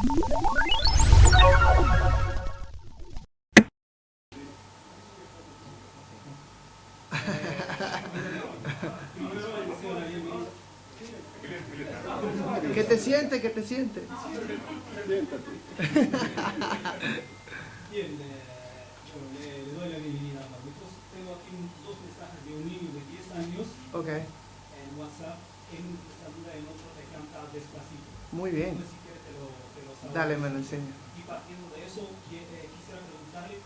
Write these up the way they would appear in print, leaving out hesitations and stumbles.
Que te siente, que te siente. Bien, bueno, le doy la bienvenida a Marruecos. Tengo aquí dos mensajes de un niño de 10 años Okay. en WhatsApp. En uno te saluda, en otro te canta Despacito. Muy bien. No sé si quieres te lo saludo. Dale, me lo enseño. Y partiendo de eso, quisiera preguntarle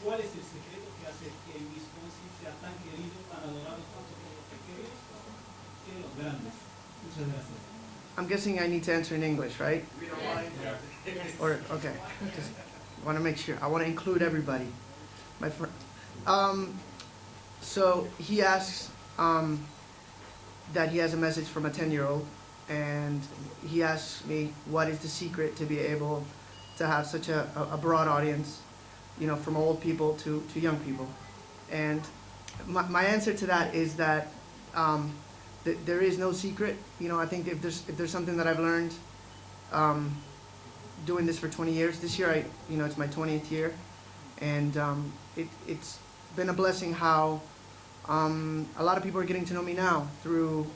cuál es el secreto que hace que Luis Fonsi sea tan querido, tan adorado tanto por los pequeños que los grandes. Muchas gracias. I'm guessing I need to answer in English, right? Or okay. Just want to make sure. I want to include everybody. My friend. So he asks that he has a message from a 10-year-old, and he asks me what is the secret to be able to have such a broad audience, you know, from old people to young people. And my answer to that is that there is no secret. You know, I think if there's something that I've learned doing this for 20 years, this year it's my 20th year, and it's been a blessing how a lot of people are getting to know me now through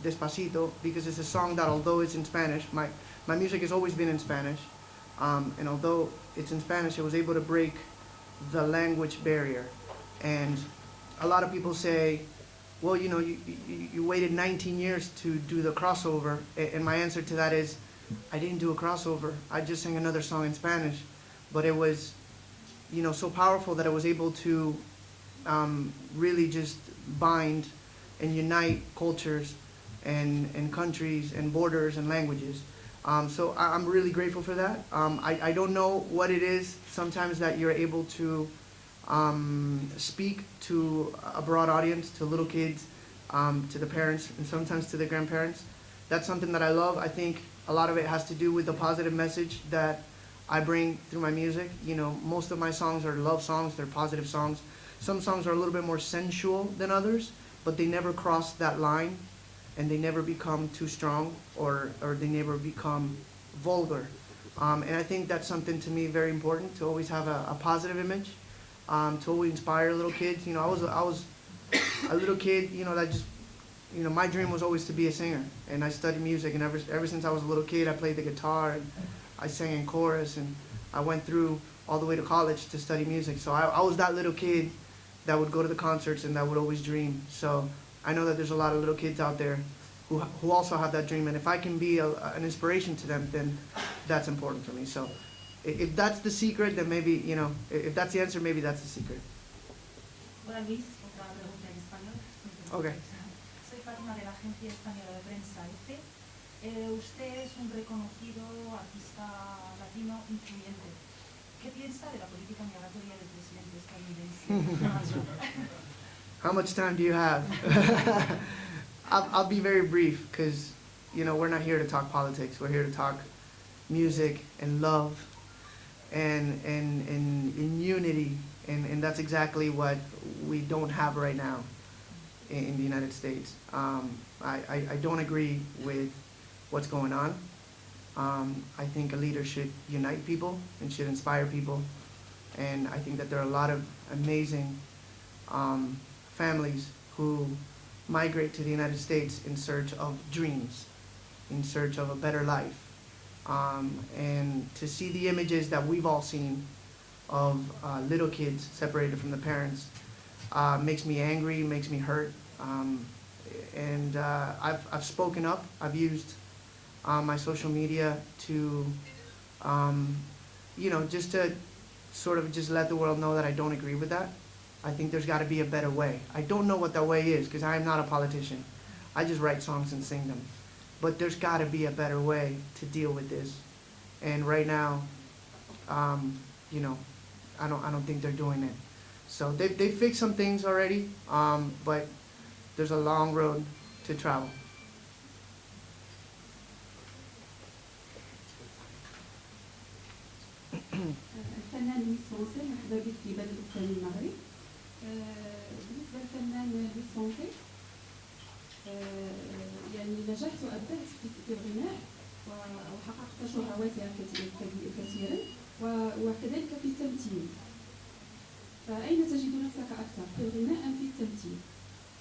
Despacito, because it's a song that, although it's in Spanish, my music has always been in Spanish, and although it's in Spanish, I was able to break the language barrier. And a lot of people say, well, you know, you waited 19 years to do the crossover, and my answer to that is, I didn't do a crossover. I just sang another song in Spanish, but it was, you know, so powerful that I was able to really just bind and unite cultures and countries and borders and languages. So I'm really grateful for that. I don't know what it is sometimes that you're able to speak to a broad audience, to little kids, to the parents, and sometimes to the grandparents. That's something that I love. I think a lot of it has to do with the positive message that I bring through my music. You know, most of my songs are love songs, they're positive songs. Some songs are a little bit more sensual than others, but they never cross that line, and they never become too strong, or they never become vulgar. And I think that's something to me very important, to always have a positive image, to always inspire little kids. You know, I was a little kid, you know, that just, you know, my dream was always to be a singer, and I studied music, and ever since I was a little kid, I played the guitar, and I sang in chorus, and I went through all the way to college to study music. So I was that little kid that would go to the concerts and that would always dream. So I know that there's a lot of little kids out there who also have that dream, and if I can be an inspiration to them, then that's important for me. So if that's the secret, then maybe, you know, if that's the answer, maybe that's the secret. Hola Luis, otra pregunta en español. Okay. Soy Fátima de la Agencia Española de Prensa EFE. Usted es un reconocido artista latino influyente. ¿Qué piensa de la política migratoria del presidente estadounidense? How much time do you have? I'll be very brief, because, you know, we're not here to talk politics. We're here to talk music and love and unity, and that's exactly what we don't have right now in the United States. I don't agree with what's going on. I think a leader should unite people and should inspire people, and I think that there are a lot of amazing families who migrate to the United States in search of dreams, in search of a better life. And to see the images that we've all seen of little kids separated from the parents makes me angry, makes me hurt. And I've spoken up. I've used my social media to, you know, just to sort of just let the world know that I don't agree with that. I think there's got to be a better way. I don't know what that way is, because I am not a politician. I just write songs and sing them. But there's got to be a better way to deal with this. And right now, you know, I don't think they're doing it. So they fixed some things already, but there's a long road to travel. الفنان لويس فونسي، مرحبا بك في بلد الثاني المغرب. بالنسبة للفنان لويس فونسي، يعني نجحت وأبدعت في الغناء، وحققت شهرات كثيرا وكذلك في التمثيل. فأين تجد نفسك أكثر، في الغناء أم في التمثيل؟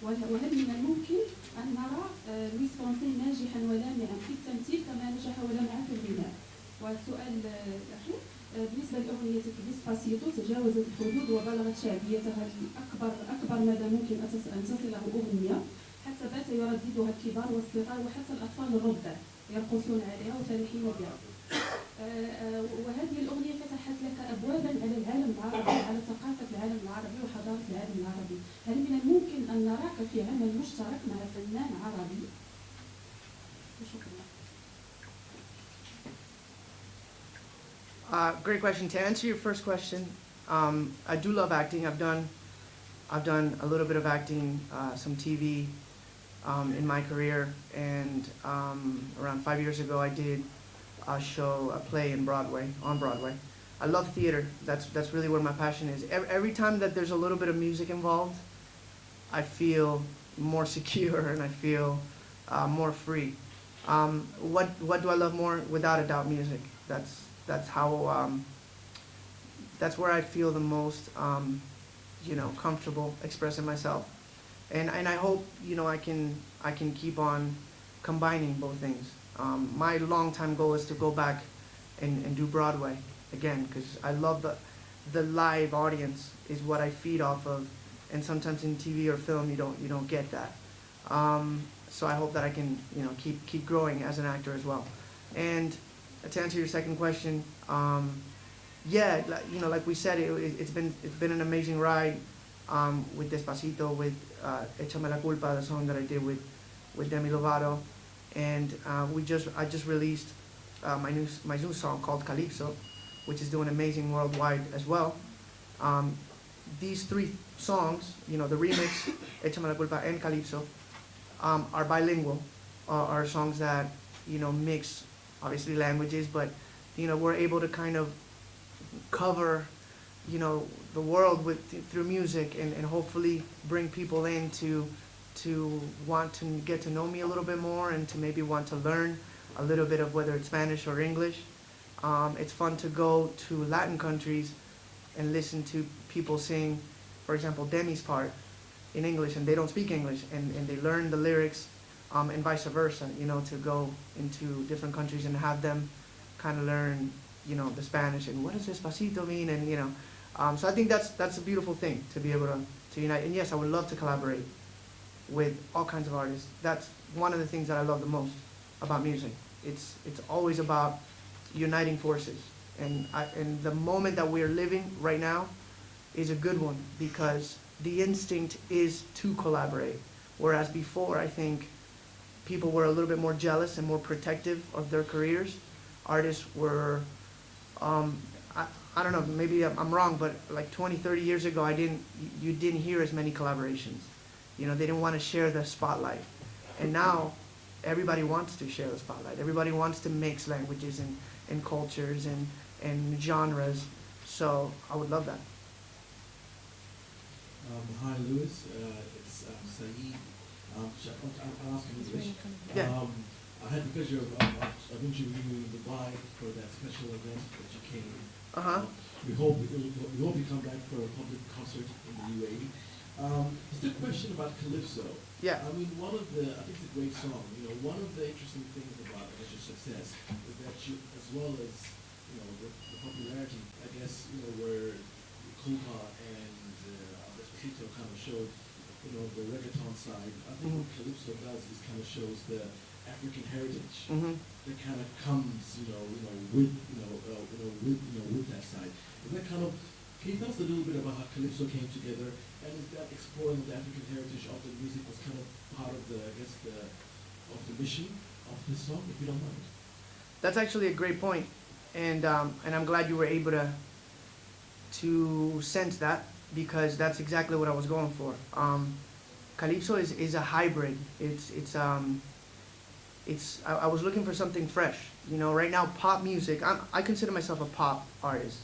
وهل من الممكن أن نرى لويس فونسي ناجحا ولامعا في التمثيل كما نجح ولمع في الغناء؟ والسؤال الأخير بالنسبة لأغنيتك ديسباسيتو تجاوزت الحدود وبلغت شعبيتها أكبر مدى ممكن أن تصله أغنية، حتى بات يرددها الكبار والصغار وحتى الأطفال الرضع يرقصون عليها وفرحين بها. وهذه الأغنية فتحت لك أبوابا على العالم العربي، على ثقافة العالم العربي وحضارة العالم العربي. هل من الممكن أن نراك في عمل مشترك مع فنان عربي؟ شكرا. Great question. To answer your first question, I do love acting. I've done a little bit of acting, some TV in my career, and around 5 years ago I did a play on Broadway. I love theater. That's really where my passion is. Every time that there's a little bit of music involved, I feel more secure and I feel more free. What do I love more? Without a doubt, music. That's how. That's where I feel the most, comfortable expressing myself, and I hope I can keep on combining both things. My long-time goal is to go back and do Broadway again, because I love the live audience is what I feed off of, and sometimes in TV or film you don't get that. So I hope that I can keep growing as an actor as well. And to answer your second question, yeah, like we said, it's been an amazing ride with Despacito, with Échame la Culpa, the song that I did with Demi Lovato, and I just released my new song called Calypso, which is doing amazing worldwide as well. These three songs, the remix, Échame la Culpa and Calypso, are bilingual, are songs that mix obviously languages, but we're able to kind of cover the world through music, and hopefully bring people in to want to get to know me a little bit more, and to maybe want to learn a little bit of whether it's Spanish or English. It's fun to go to Latin countries and listen to people sing, for example, Demi's part in English, and they don't speak English, and they learn the lyrics, and vice versa, to go into different countries and have them kind of learn, the Spanish, and what does Despacito mean, and so I think that's a beautiful thing, to be able to unite. And yes, I would love to collaborate with all kinds of artists. That's one of the things that I love the most about music. It's always about uniting forces, and the moment that we are living right now is a good one, because the instinct is to collaborate, whereas before I think people were a little bit more jealous and more protective of their careers. Artists were, I don't know, maybe I'm wrong, but like 20, 30 years ago, you didn't hear as many collaborations. They didn't want to share the spotlight. And now, everybody wants to share the spotlight. Everybody wants to mix languages and cultures and genres. So I would love that. Hi, Luis. It's Saeed. I'll ask in English. Yeah. I had the pleasure of interviewing you in Dubai for that special event that you came. We hope you come back for a public concert in the UAE. Just a question about Calypso. Yeah. I mean, I think it's a great song. One of the interesting things about your success is that you, as well as the popularity, I guess, where Culpa and Despacito kind of showed, the reggaeton side. I think what Calypso does is kind of shows the African heritage that kind of comes, with that side. Is that kind of? Can you tell us a little bit about how Calypso came together, and is that exploring the African heritage of the music was kind of part of the mission of this song, if you don't mind? That's actually a great point, and I'm glad you were able to sense that, because that's exactly what I was going for. Calypso is a hybrid. I was looking for something fresh. Right now, pop music, I consider myself a pop artist.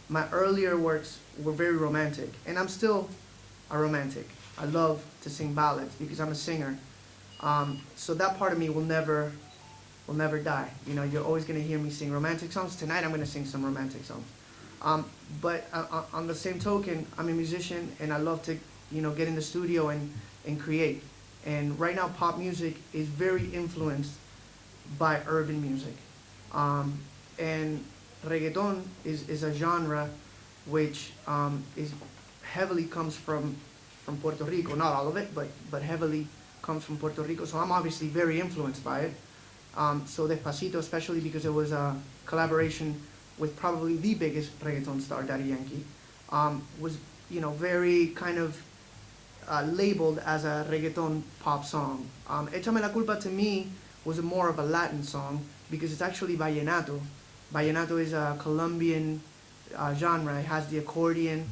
My earlier works were very romantic, and I'm still a romantic. I love to sing ballads because I'm a singer. So that part of me will never will never die. You know, you're always going to hear me sing romantic songs. Tonight I'm going to sing some romantic songs. But on the same token, I'm a musician and I love to, you know, get in the studio and create. And right now pop music is very influenced by urban music. And reggaeton is a genre which is heavily comes from Puerto Rico. Not all of it, but heavily comes from Puerto Rico. So I'm obviously very influenced by it. So Despacito, especially because it was a collaboration with probably the biggest reggaeton star, Daddy Yankee, was, you know, very kind of labeled as a reggaeton pop song. Échame la culpa to me was more of a Latin song because it's actually vallenato. Vallenato is a Colombian genre. It has the accordion.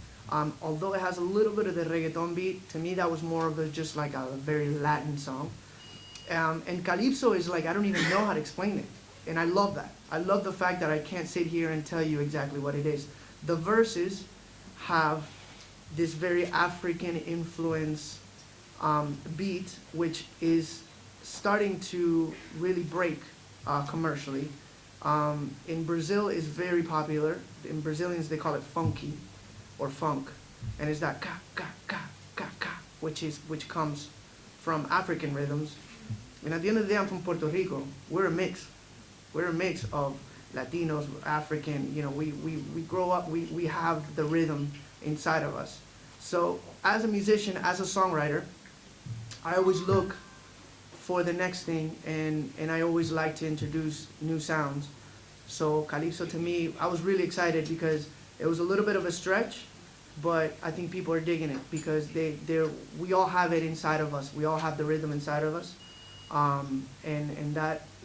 Although it has a little bit of the reggaeton beat, to me that was more of just like a very Latin song. And Calypso is like, I don't even know how to explain it. And I love that. I love the fact that I can't sit here and tell you exactly what it is. The verses have this very African influence beat, which is starting to really break commercially. In Brazil is very popular. In Brazilians they call it funky or funk, and it's that ka ka ka ka ka, which comes from African rhythms. And at the end of the day, I'm from Puerto Rico. We're a mix. We're a mix of Latinos, African. You know, we grow up. We have the rhythm inside of us. So as a musician, as a songwriter, I always look for the next thing, and I always like to introduce new sounds. So Calypso to me, I was really excited because it was a little bit of a stretch, but I think people are digging it because we all have it inside of us. We all have the rhythm inside of us, and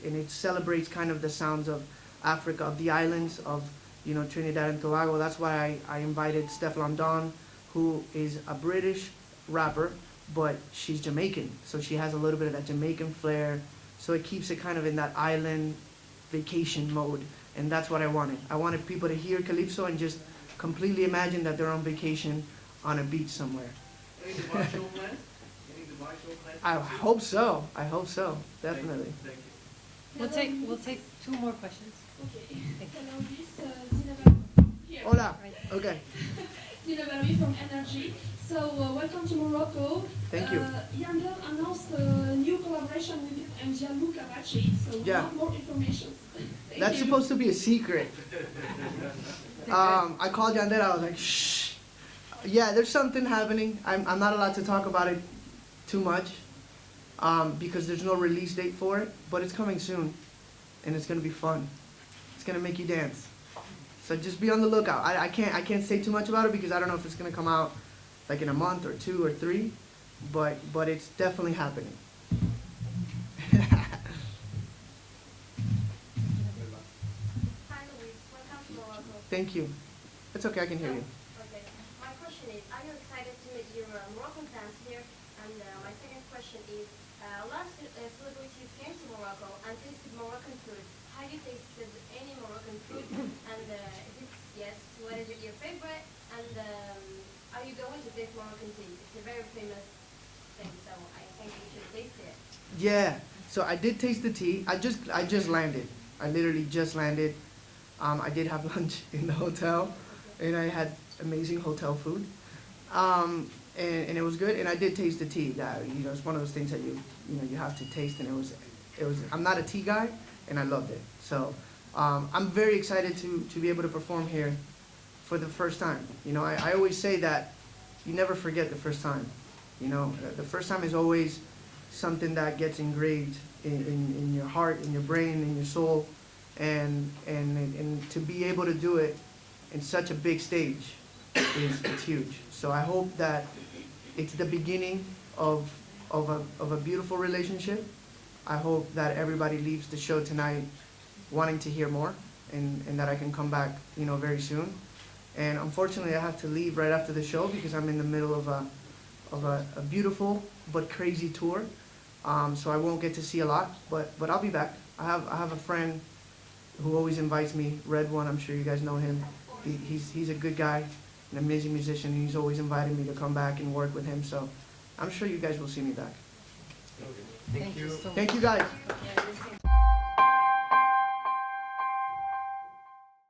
it celebrates kind of the sounds of Africa, of the islands, of, you know, Trinidad and Tobago. That's why I invited Stefflon Don, who is a British rapper, but she's Jamaican, so she has a little bit of that Jamaican flair. So it keeps it kind of in that island vacation mode, and that's what I wanted. I wanted people to hear Calypso and just completely imagine that they're on vacation on a beach somewhere. Any Dubai show plans? Any Dubai show plans? I hope so. I hope so. Definitely. Thank you. We'll take two more questions. Okay. Hello, Luis. Zina here. Hola. Okay. Zina Baroui from Energy. So welcome to Morocco. Thank you. Yandel announced a new collaboration with Gianluca Bacci. So we Yeah. want more information. That's supposed to be a secret. I called Yandel. I was like, shh. Yeah, there's something happening. I'm not allowed to talk about it too much because there's no release date for it. But it's coming soon, and it's gonna be fun. It's gonna make you dance. So just be on the lookout. I can't say too much about it because I don't know if it's gonna come out like in a month or 2 or 3, but it's definitely happening. Hi Luis, welcome to Morocco. Thank you. It's okay, I can hear you. Okay. My question is, are you excited to meet your Moroccan fans here? And my second question is, a lot of celebrities came to Morocco and tasted Moroccan food. Have you tasted any Moroccan food? And if it's yes, what is it your favorite? And are you going to taste Moroccan tea? It's a very famous thing, so I think you should taste it. Yeah. So I did taste the tea. I just landed. I literally just landed. I did have lunch in the hotel, and I had amazing hotel food, and it was good. And I did taste the tea. That, you know, it's one of those things that you have to taste. And it was. I'm not a tea guy, and I loved it. So I'm very excited to be able to perform here for the first time. You know, I always say that you never forget the first time. You know, the first time is always something that gets engraved in your heart, in your brain, in your soul, and to be able to do it in such a big stage it's huge. So I hope that it's the beginning of a beautiful relationship. I hope that everybody leaves the show tonight wanting to hear more, and that I can come back, you know, very soon. And unfortunately, I have to leave right after the show because I'm in the middle of a beautiful but crazy tour. So I won't get to see a lot, but I'll be back. I have a friend who always invites me, Red One. I'm sure you guys know him. He's a good guy, an amazing musician. He's always invited me to come back and work with him. So I'm sure you guys will see me back. Thank you so much. Thank you guys.